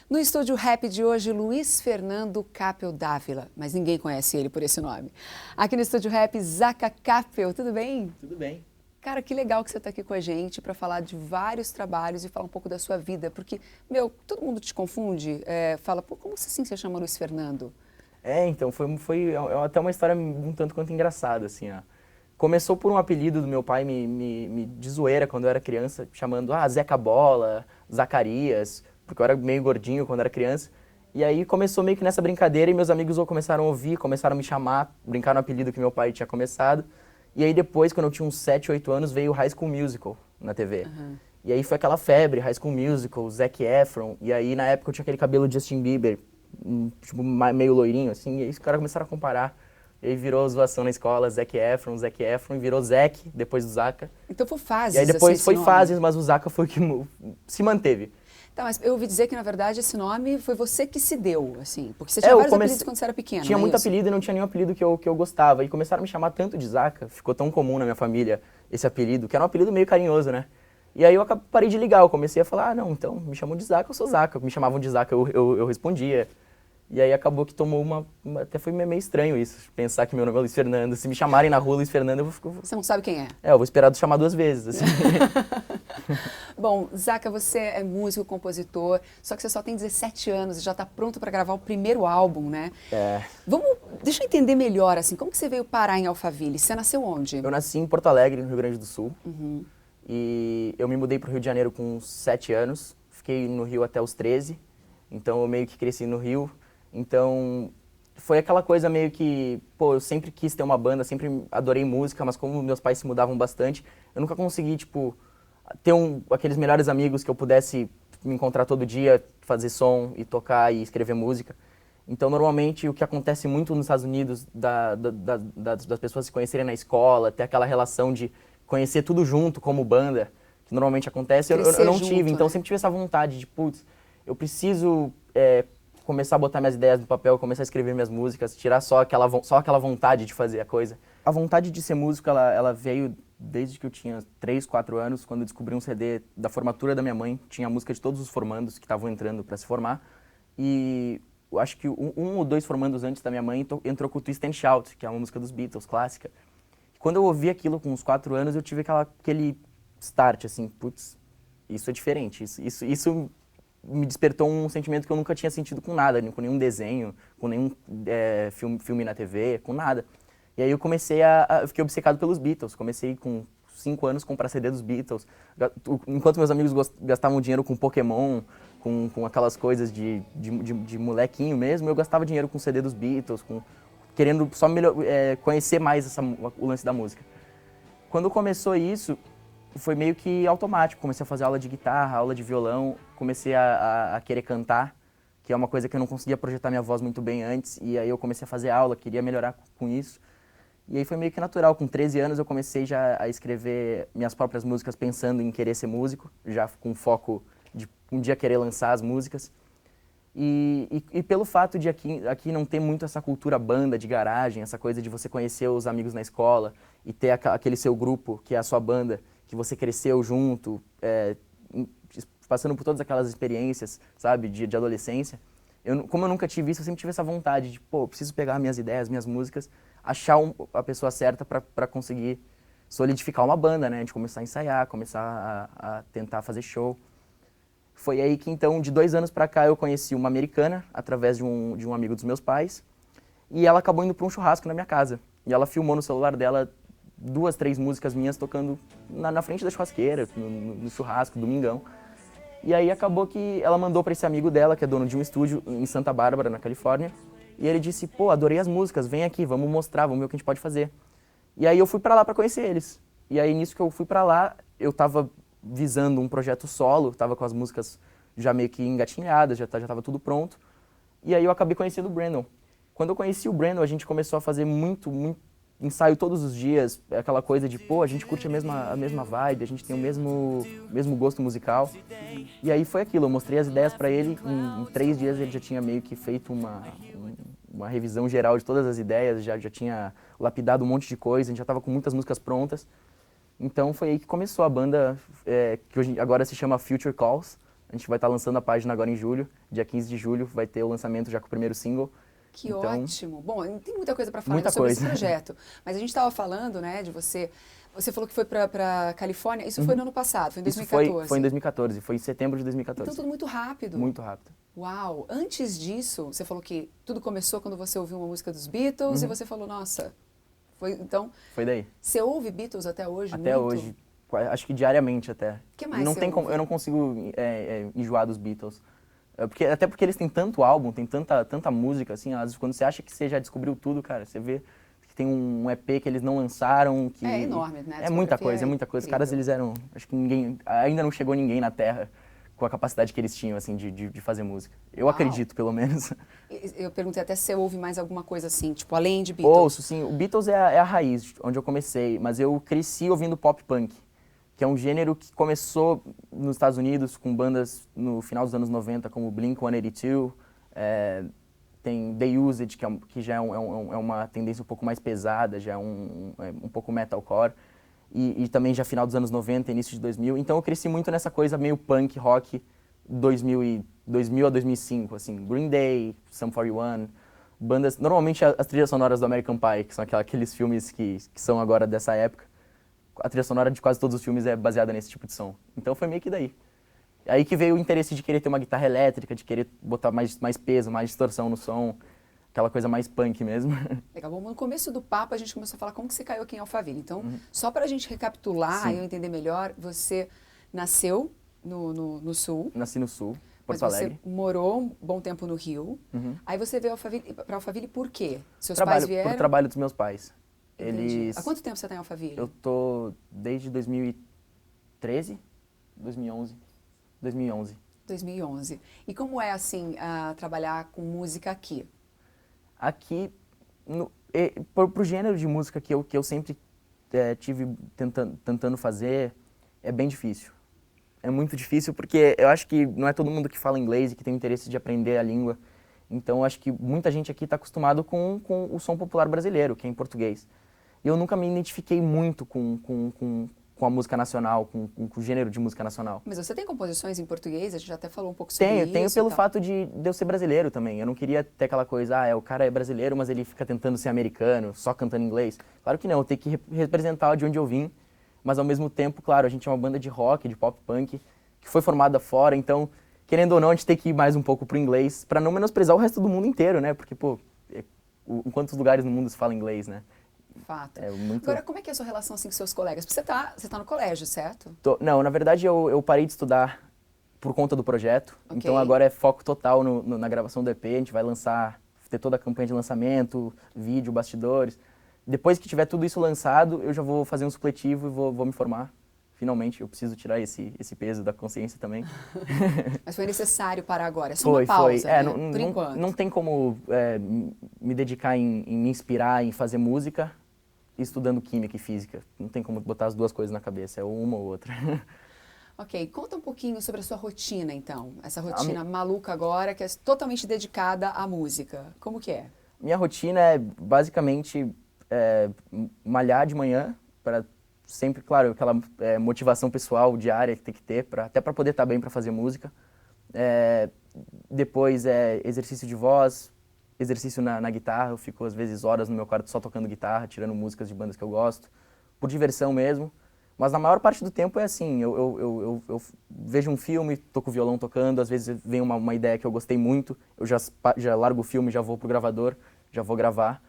No estúdio rap de hoje, Luiz Fernando Capel Dávila, mas ninguém conhece ele por esse nome. Aqui no estúdio rap, Zaca Capel, tudo bem? Tudo bem. Cara, que legal que você está aqui com a gente para falar de vários trabalhos e falar um pouco da sua vida, porque, todo mundo te confunde, fala, pô, como assim você chama Luiz Fernando? Então, foi até uma história um tanto quanto engraçada, assim, ó. Começou por um apelido do meu pai de zoeira quando eu era criança, chamando, Zeca Bola, Zacarias, porque eu era meio gordinho quando era criança. E aí começou meio que nessa brincadeira e meus amigos começaram a ouvir, começaram a me chamar, brincar no apelido que meu pai tinha começado. E aí depois, quando eu tinha uns 7, 8 anos, veio o High School Musical na TV. Uhum. E aí foi aquela febre, High School Musical, Zac Efron. E aí na época eu tinha aquele cabelo de Justin Bieber, tipo meio loirinho, assim. E aí os caras começaram a comparar. E aí virou zoação na escola, Zac Efron, e virou Zac, depois do Zaca. Então foi fases, E aí depois assim, foi esse nome. fases, mas o Zaca foi o que se manteve. Tá, mas eu ouvi dizer que, na verdade, esse nome foi você que se deu, assim, porque você tinha vários apelidos quando você era pequeno, Tinha não é muito isso? apelido e não tinha nenhum apelido que eu gostava. E começaram a me chamar tanto de Zaca, ficou tão comum na minha família esse apelido, que era um apelido meio carinhoso, né? E aí eu parei de ligar, eu comecei a falar, não, então, me chamam de Zaca, eu sou Zaca. Me chamavam de Zaca, eu respondia. E aí acabou que tomou até foi meio estranho isso, pensar que meu nome é Luiz Fernando. Se me chamarem na rua Luiz Fernando, Você não sabe quem é? eu vou esperar de chamar 2 vezes, assim. Bom, Zaca, você é músico, compositor, só que você só tem 17 anos e já está pronto para gravar o primeiro álbum, né? Deixa eu entender melhor, assim, como que você veio parar em Alphaville? Você nasceu onde? Eu nasci em Porto Alegre, no Rio Grande do Sul. Uhum. E eu me mudei para o Rio de Janeiro com 7 anos. Fiquei no Rio até os 13. Então eu meio que cresci no Rio. Então foi aquela coisa meio que, eu sempre quis ter uma banda, sempre adorei música, mas como meus pais se mudavam bastante, eu nunca consegui, ter aqueles melhores amigos que eu pudesse me encontrar todo dia, fazer som e tocar e escrever música. Então, normalmente, o que acontece muito nos Estados Unidos, das pessoas se conhecerem na escola, ter aquela relação de conhecer tudo junto, como banda, que normalmente acontece, eu não tive. Junto, Então, né? sempre tive essa vontade de, eu preciso começar a botar minhas ideias no papel, começar a escrever minhas músicas, tirar só aquela vontade de fazer a coisa. A vontade de ser músico, ela veio desde que eu tinha 3, 4 anos, quando eu descobri um CD da formatura da minha mãe. Tinha a música de todos os formandos que estavam entrando para se formar. E eu acho que um ou 2 formandos antes da minha mãe entrou com o Twist and Shout, que é uma música dos Beatles, clássica. E quando eu ouvi aquilo com uns 4 anos, eu tive aquele start, assim, isso é diferente. Isso me despertou um sentimento que eu nunca tinha sentido com nada, com nenhum desenho, com nenhum filme na TV, com nada. E aí eu eu fiquei obcecado pelos Beatles. Comecei com 5 anos a comprar CD dos Beatles. Enquanto meus amigos gastavam dinheiro com Pokémon, com aquelas coisas de molequinho mesmo, eu gastava dinheiro com CD dos Beatles, querendo só conhecer mais o lance da música. Quando começou isso, foi meio que automático. Comecei a fazer aula de guitarra, aula de violão, comecei a querer cantar, que é uma coisa que eu não conseguia projetar minha voz muito bem antes, e aí eu comecei a fazer aula, queria melhorar com isso. E aí foi meio que natural. Com 13 anos eu comecei já a escrever minhas próprias músicas pensando em querer ser músico, já com foco de um dia querer lançar as músicas. E pelo fato de aqui não ter muito essa cultura banda de garagem, essa coisa de você conhecer os amigos na escola e ter aquele seu grupo, que é a sua banda, que você cresceu junto, passando por todas aquelas experiências, sabe, de adolescência. Como eu nunca tive isso, eu sempre tive essa vontade de, eu preciso pegar minhas ideias, minhas músicas, achar a pessoa certa para conseguir solidificar uma banda, né? A gente começar a ensaiar, começar a tentar fazer show. Foi aí que, então, de 2 anos para cá, eu conheci uma americana, através de um amigo dos meus pais, e ela acabou indo para um churrasco na minha casa. E ela filmou no celular dela 2, 3 músicas minhas tocando na frente da churrasqueira, no churrasco, domingão. E aí acabou que ela mandou para esse amigo dela, que é dono de um estúdio em Santa Bárbara, na Califórnia, e ele disse, adorei as músicas, vem aqui, vamos mostrar, vamos ver o que a gente pode fazer. E aí eu fui para lá para conhecer eles. E aí nisso que eu fui para lá, eu tava visando um projeto solo, tava com as músicas já meio que engatinhadas, já tava tudo pronto. E aí eu acabei conhecendo o Brandon. Quando eu conheci o Brandon, a gente começou a fazer muito ensaio todos os dias, aquela coisa de, a gente curte a mesma vibe, a gente tem o mesmo gosto musical. E aí foi aquilo, eu mostrei as ideias para ele, em 3 dias ele já tinha meio que feito uma revisão geral de todas as ideias, já tinha lapidado um monte de coisa, a gente já estava com muitas músicas prontas. Então foi aí que começou a banda, que hoje, agora se chama Future Calls, A gente vai estar lançando a página agora em julho, dia 15 de julho, vai ter o lançamento já com o primeiro single. Que ótimo. Bom, tem muita coisa para falar muita sobre coisa. esse projeto. Mas a gente estava falando, né, de você... Você falou que foi para Califórnia. Isso foi no ano passado, foi em 2014. Isso foi em 2014, foi em setembro de 2014. Então tudo muito rápido. Muito rápido. Uau. Antes disso, você falou que tudo começou quando você ouviu uma música dos Beatles e você falou, nossa... Então... Foi daí. Você ouve Beatles até hoje? Até muito? hoje. Acho que diariamente até. O que mais não você tem ouve? como, eu não consigo enjoar dos Beatles. Até porque eles têm tanto álbum, tem tanta música, assim, às vezes quando você acha que você já descobriu tudo, cara, você vê que tem um EP que eles não lançaram, que... É enorme, né? É muita coisa, é muita coisa. Os caras, eles eram... Acho que ainda não chegou ninguém na Terra com a capacidade que eles tinham, assim, de fazer música. Eu acredito, pelo menos. Eu perguntei até se você ouve mais alguma coisa assim, tipo, além de Beatles. Ouço, sim. O Beatles é a raiz, onde eu comecei, mas eu cresci ouvindo pop punk, que é um gênero que começou nos Estados Unidos com bandas no final dos anos 90, como Blink-182, tem The Used, que já é uma tendência um pouco mais pesada, já é um pouco metalcore, e também já final dos anos 90, início de 2000. Então eu cresci muito nessa coisa meio punk, rock, 2000 a 2005, assim, Green Day, Sum 41, bandas, normalmente as trilhas sonoras do American Pie, que são aqueles filmes que são agora dessa época. A trilha sonora de quase todos os filmes é baseada nesse tipo de som. Então foi meio que daí. Aí que veio o interesse de querer ter uma guitarra elétrica, de querer botar mais peso, mais distorção no som, aquela coisa mais punk mesmo. Legal. Bom, no começo do papo a gente começou a falar como que você caiu aqui em Alphaville. Então, só para a gente recapitular e eu entender melhor, você nasceu no Sul. Nasci no Sul, Porto mas Alegre. Você morou um bom tempo no Rio. Aí você veio para Alphaville por quê? Seus Trabalho, pais vieram? Por trabalho dos meus pais. Entendi. Há quanto tempo você está em Alphaville? Eu tô desde 2013, 2011. 2011. E como é, assim, trabalhar com música aqui? Aqui, pro gênero de música que eu sempre tive tentando fazer, é bem difícil. É muito difícil porque eu acho que não é todo mundo que fala inglês e que tem interesse de aprender a língua. Então, eu acho que muita gente aqui está acostumado com o som popular brasileiro, que é em português. E eu nunca me identifiquei muito com a música nacional, com o gênero de música nacional. Mas você tem composições em português? A gente já até falou um pouco sobre isso. Tenho pelo fato de eu ser brasileiro também. Eu não queria ter aquela coisa, o cara é brasileiro, mas ele fica tentando ser americano, só cantando inglês. Claro que não, eu tenho que representar de onde eu vim. Mas ao mesmo tempo, claro, a gente é uma banda de rock, de pop punk, que foi formada fora, então, querendo ou não, a gente tem que ir mais um pouco pro inglês, para não menosprezar o resto do mundo inteiro, né? Porque, pô, em quantos lugares no mundo se fala inglês, né? Fato. Muito... Agora, como é que é a sua relação assim, com seus colegas? Porque você tá no colégio, certo? Não, na verdade eu parei de estudar por conta do projeto. Okay. Então agora é foco total na gravação do EP. A gente vai ter toda a campanha de lançamento, vídeo, bastidores. Depois que tiver tudo isso lançado, eu já vou fazer um supletivo e vou me formar. Finalmente, eu preciso tirar esse peso da consciência também. Mas foi necessário parar agora? É só uma pausa, né? Por enquanto. Não tem como me dedicar em me inspirar, em fazer música, estudando química e física. Não tem como botar as duas coisas na cabeça, é uma ou outra. Ok, conta um pouquinho sobre a sua rotina, então. Essa rotina maluca agora, que é totalmente dedicada à música. Como que é? Minha rotina é, basicamente, malhar de manhã, para sempre, claro, aquela motivação pessoal diária que tem que ter, até para poder estar bem para fazer música. Depois exercício de voz, exercício na guitarra. Eu fico, às vezes, horas no meu quarto só tocando guitarra, tirando músicas de bandas que eu gosto, por diversão mesmo. Mas na maior parte do tempo é assim, eu vejo um filme, tô com o violão tocando, às vezes vem uma ideia que eu gostei muito, eu já largo o filme, já vou pro gravador, já vou gravar.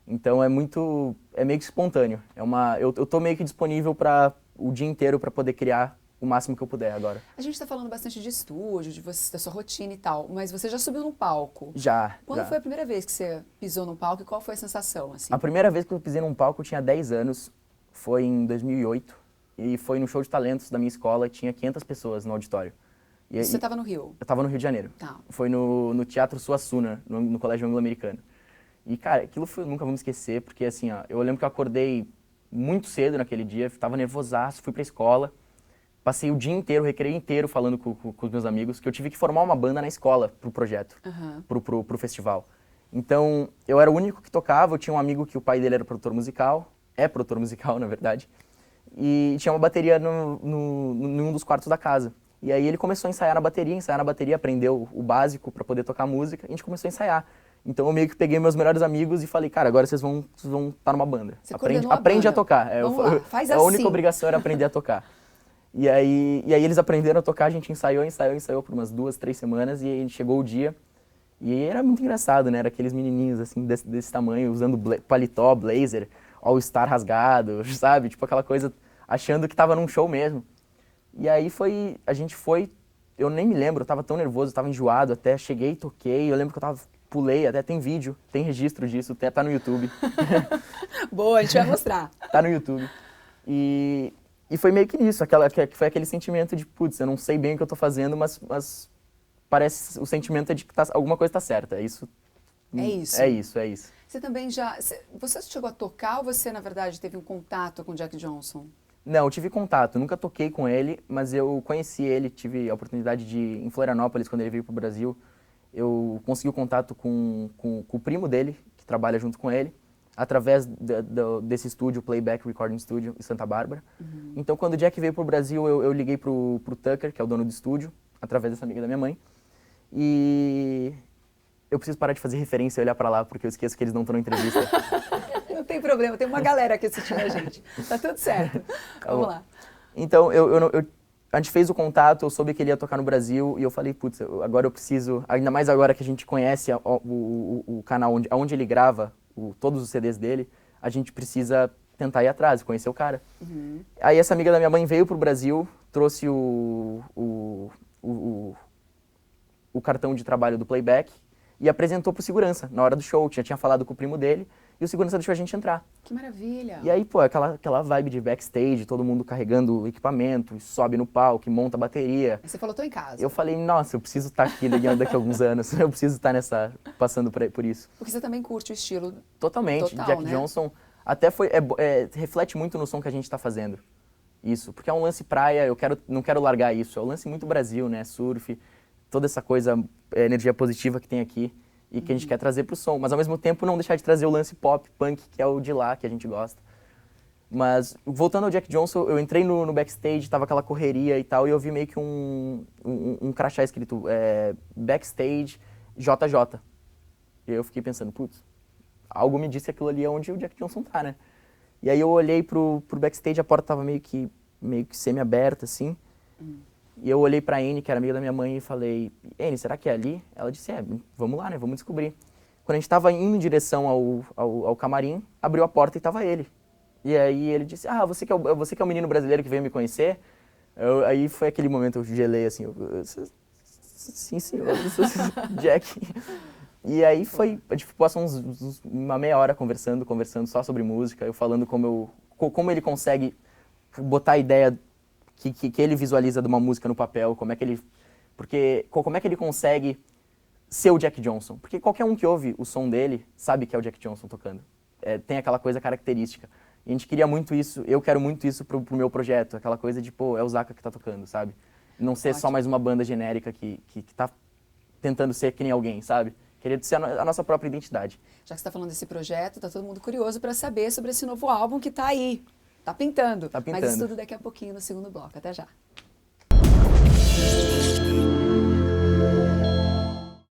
Então é meio que espontâneo. Eu tô meio que disponível o dia inteiro para poder criar o máximo que eu puder agora. A gente está falando bastante de estúdio, da sua rotina e tal, mas você já subiu no palco? Já. Quando foi a primeira vez que você pisou no palco e qual foi a sensação? Assim? A primeira vez que eu pisei num palco eu tinha 10 anos, foi em 2008, e foi no show de talentos da minha escola, tinha 500 pessoas no auditório. E você estava no Rio? Eu estava no Rio de Janeiro. Tá. Foi no Teatro Suassuna, no Colégio Anglo-Americano. E, cara, aquilo nunca vou me esquecer, porque assim, eu lembro que eu acordei muito cedo naquele dia, estava nervosaço, fui pra escola, passei o dia inteiro, o recreio inteiro falando com os meus amigos, que eu tive que formar uma banda na escola pro projeto, pro festival. Então, eu era o único que tocava, eu tinha um amigo que o pai dele era produtor musical, na verdade, e tinha uma bateria num dos quartos da casa. E aí ele começou a ensaiar na bateria, aprendeu o básico para poder tocar música, e a gente começou a ensaiar. Então eu meio que peguei meus melhores amigos e falei, cara, agora vocês vão estar numa banda. Aprende a tocar. Vamos lá, faz a assim. única obrigação era aprender a tocar. E aí eles aprenderam a tocar, a gente ensaiou por umas 2, 3 semanas, e aí chegou o dia. E era muito engraçado, né? Era aqueles menininhos, assim, desse tamanho, usando paletó, blazer, all-star rasgado, sabe? Tipo aquela coisa, achando que tava num show mesmo. E aí a gente foi, eu nem me lembro, eu tava tão nervoso, eu tava enjoado até, cheguei, toquei, eu lembro que pulei, até tem vídeo, tem registro disso, tá no YouTube. Boa, a gente vai mostrar. Tá no YouTube. E foi meio que nisso, foi aquele sentimento de, putz, eu não sei bem o que eu tô fazendo, mas parece, o sentimento é de que alguma coisa tá certa, é isso. É isso. É isso, é isso. Você também você chegou a tocar ou você, na verdade, teve um contato com o Jack Johnson? Não, eu tive contato, nunca toquei com ele, mas eu conheci ele, tive a oportunidade de ir em Florianópolis, quando ele veio pro Brasil, eu consegui o contato com o primo dele, que trabalha junto com ele, através desse estúdio, Playback Recording Studio, em Santa Bárbara. Uhum. Então, quando o Jack veio pro Brasil, eu liguei pro Tucker, que é o dono do estúdio, através dessa amiga da minha mãe, e eu preciso parar de fazer referência e olhar pra lá, porque eu esqueço que eles não estão na entrevista. Não tem problema, tem uma galera aqui assistindo a gente. Tá tudo certo. Vamos lá. Então, a gente fez o contato, eu soube que ele ia tocar no Brasil e eu falei, putz, agora eu preciso, ainda mais agora que a gente conhece o canal onde ele grava todos os CDs dele, a gente precisa tentar ir atrás, conhecer o cara. Uhum. Aí essa amiga da minha mãe veio pro Brasil, trouxe o cartão de trabalho do Playback e apresentou pro segurança na hora do show, já tinha falado com o primo dele, e o segurança deixou a gente entrar. Que maravilha! E aí, pô, aquela vibe de backstage, todo mundo carregando equipamento, sobe no palco, monta a bateria. Você falou, tô em casa. Eu falei, nossa, eu preciso estar aqui daqui a alguns anos, eu preciso estar passando por isso. Porque você também curte o estilo totalmente. Total, Jack né? Johnson até reflete muito no som que a gente está fazendo. Isso, porque é um lance praia, não quero largar isso, é um lance muito Brasil, né, surf, toda essa coisa, energia positiva que tem aqui. E que a gente quer trazer pro som, mas ao mesmo tempo não deixar de trazer o lance pop, punk, que é o de lá, que a gente gosta. Mas, voltando ao Jack Johnson, eu entrei no backstage, tava aquela correria e tal, e eu vi meio que um crachá escrito Backstage JJ. E eu fiquei pensando, putz, algo me disse que aquilo ali é onde o Jack Johnson tá, né? E aí eu olhei pro backstage, a porta tava meio que semi-aberta, assim. E eu olhei pra Anne, que era amiga da minha mãe, e falei, Anne, será que é ali? Ela disse, vamos lá, né, vamos descobrir. Quando a gente tava indo em direção ao camarim, abriu a porta e tava ele. E aí ele disse, você que é o menino brasileiro que veio me conhecer? Aí foi aquele momento, eu gelei assim, sim senhor, eu sou Jack. E aí a gente passou uma meia hora conversando só sobre música, eu falando como ele consegue botar a ideia que ele visualiza de uma música no papel, como é que ele consegue ser o Jack Johnson. Porque qualquer um que ouve o som dele sabe que é o Jack Johnson tocando. Tem aquela coisa característica. E a gente queria muito isso, eu quero muito isso pro meu projeto, aquela coisa de, é o Zaka que tá tocando, sabe? Não ser só mais uma banda genérica que tá tentando ser que nem alguém, sabe? Queria ser a nossa própria identidade. Já que você tá falando desse projeto, tá todo mundo curioso para saber sobre esse novo álbum que tá aí. Tá pintando. Tá pintando. Mas isso tudo daqui a pouquinho no segundo bloco. Até já.